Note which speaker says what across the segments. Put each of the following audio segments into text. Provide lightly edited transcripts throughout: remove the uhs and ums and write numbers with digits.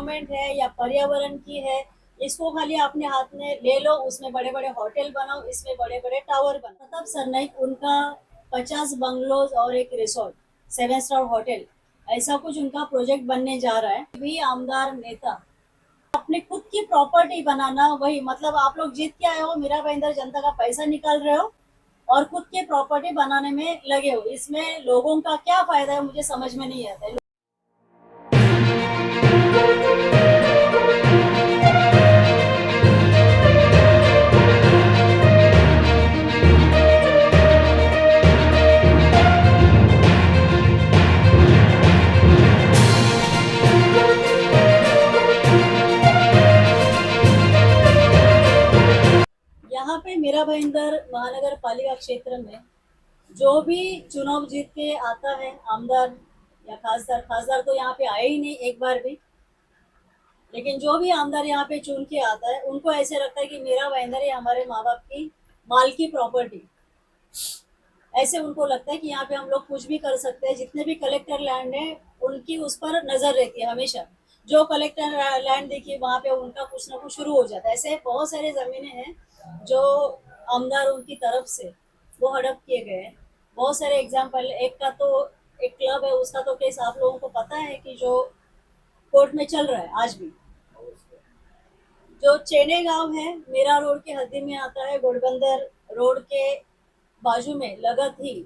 Speaker 1: Government है या पर्यावरण की है, इसको खाली अपने हाथ में ले लो, उसमें बड़े बड़े होटल बनाओ, इसमें बड़े बड़े टावर बनाओ। प्रताप सरनाइक उनका 50 बंगलोज और एक रिसोर्ट, 7 स्टार होटल, ऐसा कुछ उनका प्रोजेक्ट बनने जा रहा है। भी आमदार नेता अपने खुद की प्रॉपर्टी बनाना, वही मतलब आप लोग जीत के आए हो, मीरा भाईंदर जनता का पैसा निकाल रहे हो और खुद की प्रॉपर्टी बनाने में लगे हो। इसमें लोगों का क्या फायदा है, मुझे समझ में नहीं आता है। यहाँ पे मीरा भाईंदर महानगर पालिका क्षेत्र में जो भी चुनाव जीत के आता है, आमदार या खासदार, खासदार तो यहाँ पे आए ही नहीं एक बार भी, लेकिन जो भी आमदार यहाँ पे चुन के आता है, उनको ऐसे लगता है कि मीरा भाईंदर ये हमारे माँ बाप की माल की प्रॉपर्टी, ऐसे उनको लगता है कि यहाँ पे हम लोग कुछ भी कर सकते हैं। जितने भी कलेक्टर लैंड है उनकी उस पर नजर रहती है हमेशा। जो कलेक्टर लैंड देखिए वहां पे उनका कुछ ना कुछ शुरू हो जाता है। ऐसे बहुत सारे जमीनें हैं जो आमदार उनकी तरफ से वो हड़प किए गए हैं। बहुत सारे एग्जाम्पल, एक का तो एक क्लब है, उसका तो केस आप लोगों को पता है कि जो कोर्ट में चल रहा है आज भी। जो चेने गांव है, मेरा रोड के हद्दी में आता है, घोड़बंदर रोड के बाजू में लगत ही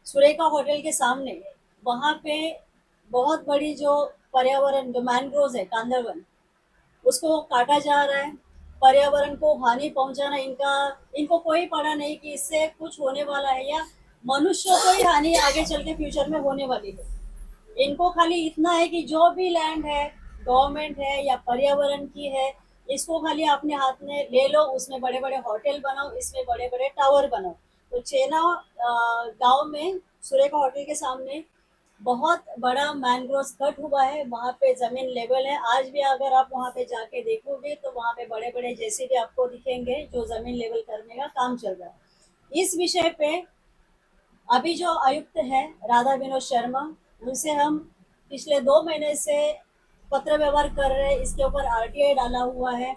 Speaker 1: सुरेखा होटल के सामने, वहां पे बहुत बड़ी जो पर्यावरण, जो मैनग्रोव है, कांदरवन, उसको काटा जा रहा है। पर्यावरण को हानि पहुंचाना, इनको कोई पड़ा नहीं कि इससे कुछ होने वाला है या मनुष्य को ही हानि आगे चल के फ्यूचर में होने वाली है। इनको खाली इतना है कि जो भी लैंड है, गवर्नमेंट है या पर्यावरण की है, इसको खाली अपने हाथ में ले लो, उसमें बड़े बड़े होटल बनाओ, इसमें बड़े बड़े टावर बनाओ। तो चेना गांव में सुरेखा होटल के सामने बहुत बड़ा मैंग्रोव कट हुआ है, वहाँ पे जमीन लेवल है। आज भी अगर आप वहाँ पे जाके देखोगे तो वहाँ पे बड़े बड़े जैसे भी आपको दिखेंगे जो जमीन लेवल करने का काम चल रहा है। इस विषय पे अभी जो आयुक्त है राधा विनोद शर्मा, उनसे हम पिछले 2 महीने से पत्र व्यवहार कर रहे हैं। इसके ऊपर आरटीआई डाला हुआ है,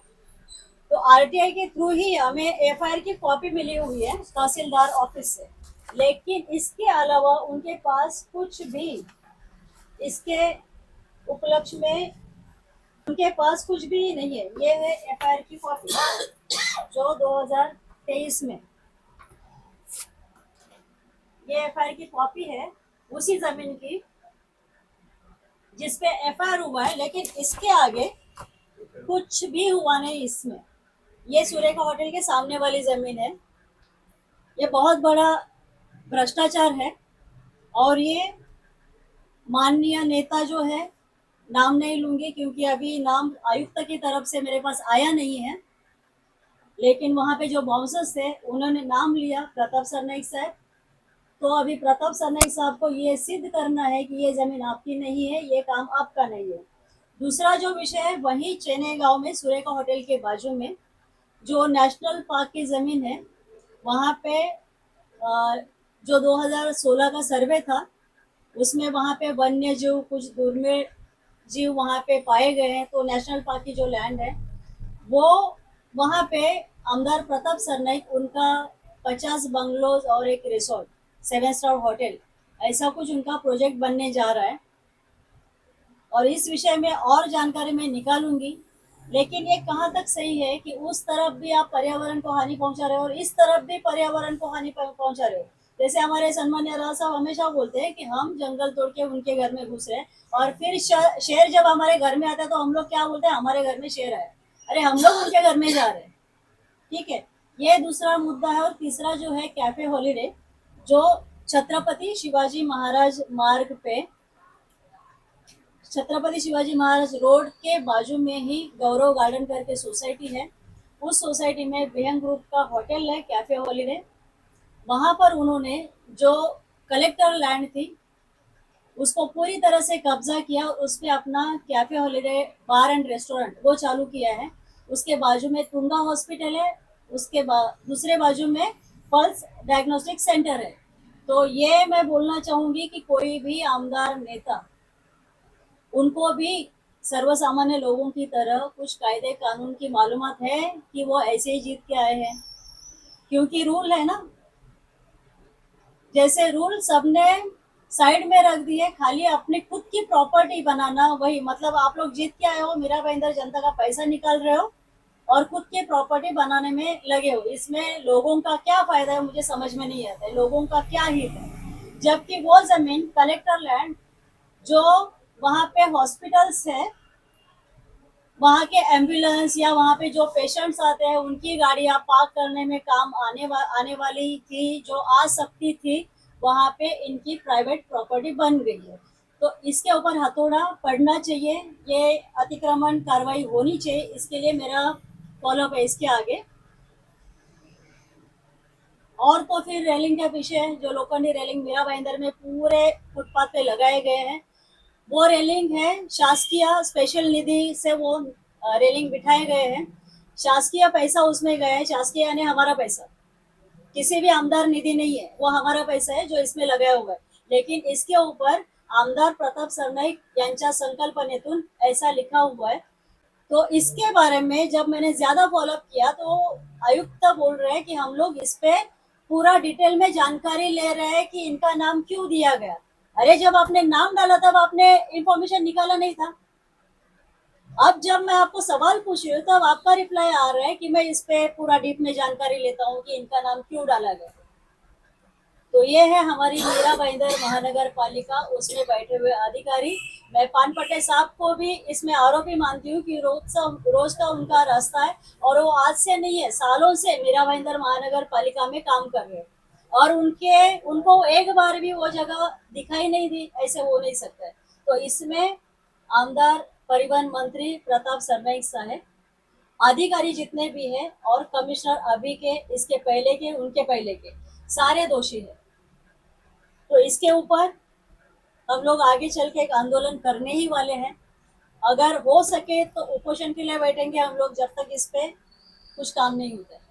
Speaker 1: तो आरटीआई के थ्रू ही हमें एफआईआर की कॉपी मिली हुई है तहसीलदार ऑफिस से, लेकिन इसके अलावा उनके पास कुछ भी इसके उपलक्ष्य में उनके पास कुछ भी नहीं है। ये है एफआईआर की कॉपी जो 2023 में, ये एफआईआर की कॉपी है उसी जमीन की जिसपे एफआईआर हुआ है, लेकिन इसके आगे कुछ भी हुआ नहीं इसमें। ये सुरेखा होटल के सामने वाली जमीन है। ये बहुत बड़ा भ्रष्टाचार है और ये माननीय नेता जो है, नाम नहीं लूंगी क्योंकि अभी नाम आयुक्त की तरफ से मेरे पास आया नहीं है, लेकिन वहां पे जो बाउंसर्स थे उन्होंने नाम लिया प्रताप सरनाइक साहब। तो अभी प्रताप सरनाइक साहब को ये सिद्ध करना है कि ये जमीन आपकी नहीं है, ये काम आपका नहीं है। दूसरा जो विषय है, वही चेन्नई गांव में सुरेखा होटल के बाजू में जो नेशनल पार्क की जमीन है, वहां पे जो 2016 का सर्वे था उसमें वहां पे वन्य जीव, कुछ दुर्मिळ जीव वहां पे पाए गए हैं। तो नेशनल पार्क की जो लैंड है वो, वहां पे आमदार प्रताप सरनाइक उनका 50 बंगलोज और एक रिसोर्ट, 7 स्टार होटल, ऐसा कुछ उनका प्रोजेक्ट बनने जा रहा है। और इस विषय में और जानकारी मैं निकालूंगी, लेकिन ये कहाँ तक सही है कि उस तरफ भी आप पर्यावरण को हानि पहुंचा रहे हो और इस तरफ भी पर्यावरण को हानि पहुंचा रहे हो। जैसे हमारे सम्मान्य राज साहब हमेशा बोलते हैं कि हम जंगल तोड़ के उनके घर में घुस रहे हैं, और फिर शेर जब हमारे घर में आता है तो हम लोग क्या बोलते हैं, हमारे घर में शेर आया। अरे हम लोग उनके घर में जा रहे हैं। ठीक है, ये दूसरा मुद्दा है। और तीसरा जो है कैफे हॉलीडे, जो छत्रपति शिवाजी महाराज मार्ग पे, छत्रपति शिवाजी महाराज रोड के बाजू में ही गौरव गार्डन करके सोसाइटी है। उस सोसाइटी में विहंग ग्रुप का होटल है कैफे हॉलीडे। वहां पर उन्होंने जो कलेक्टर लैंड थी उसको पूरी तरह से कब्जा किया और उस पर अपना cafe holiday bar and restaurant वो चालू किया है। उसके बाजू में तुंगा हॉस्पिटल है, उसके दूसरे बाजू में पल्स डायग्नोस्टिक सेंटर है। तो ये मैं बोलना चाहूंगी कि कोई भी आमदार नेता उनको भी सर्वसामान्य लोगों की तरह कुछ कायदे कानून की मालूमात है कि वो ऐसे ही जीत के आए हैं? क्योंकि रूल है ना, जैसे रूल सबने साइड में रख दिए, खाली अपनी खुद की प्रॉपर्टी बनाना, वही मतलब आप लोग जीत के आए हो, मीरा भाईंदर जनता का पैसा निकाल रहे हो और खुद की प्रॉपर्टी बनाने में लगे हो। इसमें लोगों का क्या फायदा है मुझे समझ में नहीं आता है, लोगों का क्या हित है? जबकि वो जमीन कलेक्टर लैंड जो वहाँ पे हॉस्पिटल्स है, वहाँ के एम्बुलेंस या वहाँ पे जो पेशेंट्स आते हैं उनकी गाड़ियाँ पार्क करने में काम आने वाली थी, जो आ सकती थी, वहाँ पे इनकी प्राइवेट प्रॉपर्टी बन गई है। तो इसके ऊपर हथौड़ा पड़ना चाहिए, ये अतिक्रमण कार्रवाई होनी चाहिए। इसके लिए मेरा फॉलोअप है इसके आगे। और तो फिर रेलिंग के पीछे जो लोखंडी रेलिंग मीरा भाईंदर में पूरे फुटपाथ पे लगाए गए हैं, वो रेलिंग है शासकीय स्पेशल निधि से, वो रेलिंग बिठाए गए हैं, शासकीय पैसा उसमें गया है, शासकीय यानी हमारा पैसा, किसी भी आमदार निधि नहीं है, वो हमारा पैसा है जो इसमें लगाया हुआ है। लेकिन इसके ऊपर आमदार प्रताप सरनाईक यांच्या संकल्पनेतून ऐसा लिखा हुआ है। तो इसके बारे में जब मैंने ज्यादा फॉलोअप किया तो आयुक्त बोल रहे हैं कि हम लोग इस पे पूरा डिटेल में जानकारी ले रहे हैं कि इनका नाम क्यों दिया गया। अरे जब आपने नाम डाला तब आपने इंफॉर्मेशन निकाला नहीं था। अब जब मैं आपको सवाल पूछ रही हूँ तब आपका रिप्लाई आ रहा है कि मैं इस पे पूरा डीप में जानकारी लेता हूँ कि इनका नाम क्यों डाला गया। तो ये है हमारी मीरा भाईंदर महानगर पालिका, उसमें बैठे हुए अधिकारी। मैं पानपट्टे साहब को भी इसमें आरोपी मानती हूँ कि रोज का उनका रास्ता है और वो आज से नहीं है, सालों से मीरा भाईंदर महानगर पालिका में काम कर रहे हैं और उनको एक बार भी वो जगह दिखाई नहीं दी, ऐसे हो नहीं सकता है। तो इसमें आमदार परिवहन मंत्री प्रताप सरनाईक साहब, अधिकारी जितने भी हैं और कमिश्नर अभी के, इसके पहले के, उनके पहले के, सारे दोषी है। तो इसके ऊपर हम लोग आगे चल के एक आंदोलन करने ही वाले हैं। अगर हो सके तो उपोषण के लिए बैठेंगे हम लोग जब तक इस पे कुछ काम नहीं होता है।